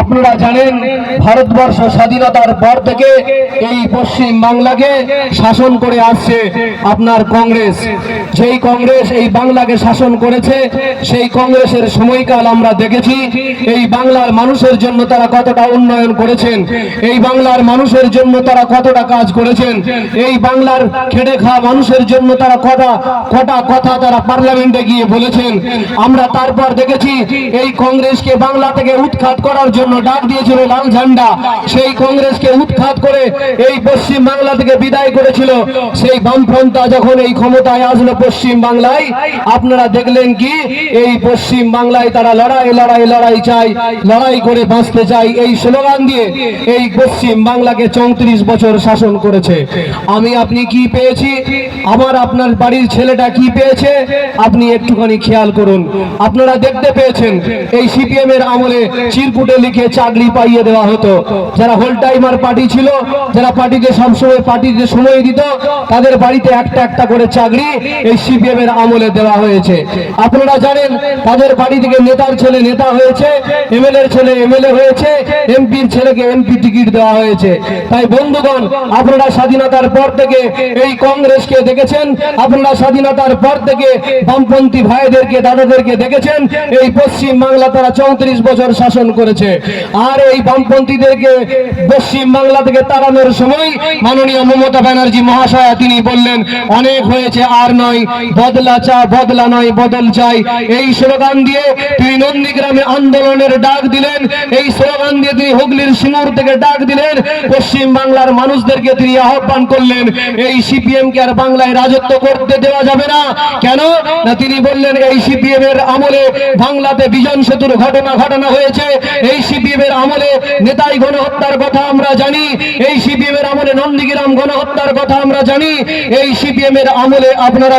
আপনারা জানেন ভারতবর্ষ স্বাধীনতার পর থেকে এই পশ্চিম বাংলাকে শাসন করে আসছে আপনার কংগ্রেস। যেই কংগ্রেস এই বাংলাকে শাসন করেছে সেই কংগ্রেসের সময়কাল আমরা দেখেছি। এই বাংলার মানুষের জন্য তারা কতটা উন্নয়ন করেছেন, এই বাংলার মানুষের জন্য তারা কতটা কাজ করেছেন, এই বাংলার খেটে খাওয়া মানুষের জন্য তারা কটা কথা তারা পার্লামেন্টে গিয়ে বলেছেন। আমরা তারপর দেখেছি এই কংগ্রেসকে বাংলা থেকে উৎখাত করার জন্য ডাক দিয়েছিল লাল ঝান্ডা। সেই কংগ্রেসকে উৎখাত করে এই পশ্চিম বাংলা থেকে বিদায় করেছিল সেই বামপন্থা যখন এই ক্ষমতায় আসলো পশ্চিম বাংলায়। আপনারা দেখলেন কি এই পশ্চিম বাংলায় তারা লড়াই চাই, লড়াই করে বাঁচতে চাই, এই স্লোগান দিয়ে এই পশ্চিম বাংলাকে 34 বছর শাসন করেছে। আপনি কি পেয়েছি, আপনার বাড়ির ছেলেটা কি পেয়েছে আপনি একটুখানি খেয়াল করুন। আপনারা দেখতে পেয়েছেন এই সিপিএম এর আমলে চিরকুটে লিখে চাকরি পাইয়ে দেওয়া হতো। যারা হোল টাইমার পার্টি ছিল, যারা পার্টিকে সবসময় পার্টিতে সময় দিত, তাদের বাড়িতে একটা একটা করে চাকরি এই সিপিএম এর আমলে দেওয়া হয়েছে। আপনারা জানেন তাদের বাড়ি থেকে নেতার ছেলে নেতা হয়েছে, এমএলএ এর ছেলে এমএলএ হয়েছে, এমপির ছেলেকে এমপি টিকিট দেওয়া হয়েছে। তাই বন্ধুগণ, আপনারা স্বাধীনতার পর থেকে এই কংগ্রেসকে দেখেছেন, আপনারা স্বাধীনতার পর থেকে বামপন্থী ভাইদেরকে দাদাদেরকে দেখেছেন। এই পশ্চিম বাংলা তারা 34 বছর শাসন করেছে। আর এই বামপন্থীদেরকে পশ্চিম বাংলা থেকে তাড়ানোর সময় মাননীয় মমতা ব্যানার্জি মহাশয়া তিনি বললেন অনেক হয়েছে, আর নয়, বদলা নয় বদল চাই। এই স্লোগান দিয়ে তিনি নন্দীগ্রামে আন্দোলনের ডাক দিলেন। এই স্লোগান দিয়ে তিনি হুগলির সিঙ্গুর থেকে ডাক দিলেন। পশ্চিম বাংলার মানুষদেরকে তিনি আহ্বান করলেন এই সিপিএম কে আর বাংলায় রাজত্ব করতে দেওয়া যাবে না। কেন না, তিনি বললেন এই সিপিএম এর আমলে বাংলাতে বিজন সেতুর ঘটনা হয়েছে। এই সিপিএম এর আমলে নেতাই গণহত্যার কথা আমরা জানি। এই সিপিএম এর আমলে নন্দীগ্রাম গণহত্যার কথা আমরা জানি। এই সিপিএম এর আমলে আপনারা